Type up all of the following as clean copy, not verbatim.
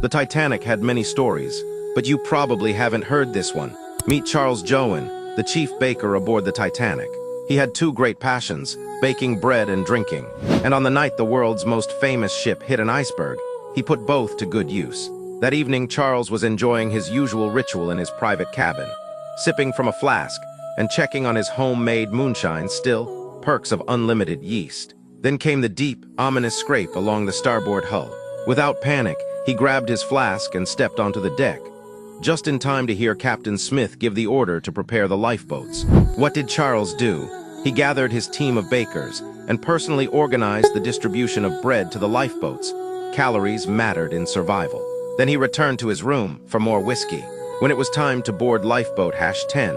The Titanic had many stories, but you probably haven't heard this one. Meet Charles Joen, the chief baker aboard the Titanic. He had two great passions, baking bread and drinking. And on the night the world's most famous ship hit an iceberg, he put both to good use. That evening, Charles was enjoying his usual ritual in his private cabin, sipping from a flask and checking on his homemade moonshine, still perks of unlimited yeast. Then came the deep, ominous scrape along the starboard hull. Without panic, he grabbed his flask and stepped onto the deck, just in time to hear Captain Smith give the order to prepare the lifeboats. What did Charles do? He gathered his team of bakers and personally organized the distribution of bread to the lifeboats. Calories mattered in survival. Then he returned to his room for more whiskey. When it was time to board lifeboat #10,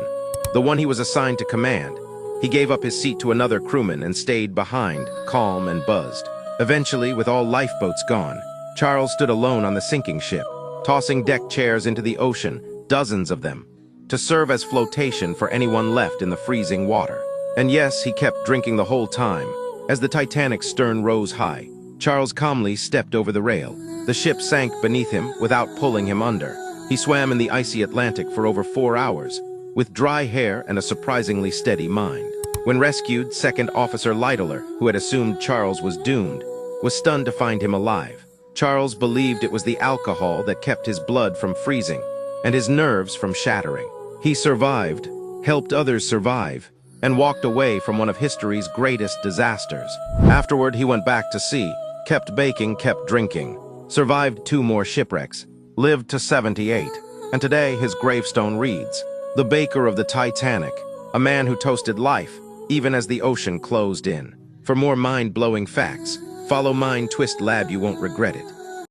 the one he was assigned to command, he gave up his seat to another crewman and stayed behind, calm and buzzed. Eventually, with all lifeboats gone, Charles stood alone on the sinking ship, tossing deck chairs into the ocean, dozens of them, to serve as flotation for anyone left in the freezing water. And yes, he kept drinking the whole time. As the Titanic's stern rose high, Charles calmly stepped over the rail. The ship sank beneath him without pulling him under. He swam in the icy Atlantic for over 4 hours, with dry hair and a surprisingly steady mind. When rescued, Second Officer Lytler, who had assumed Charles was doomed, was stunned to find him alive. Charles believed it was the alcohol that kept his blood from freezing and his nerves from shattering. He survived, helped others survive, and walked away from one of history's greatest disasters. Afterward, he went back to sea, kept baking, kept drinking, survived 2 more shipwrecks, lived to 78, and today his gravestone reads, "The baker of the Titanic, a man who toasted life, even as the ocean closed in." For more mind-blowing facts, follow Mind Twist Lab, you won't regret it.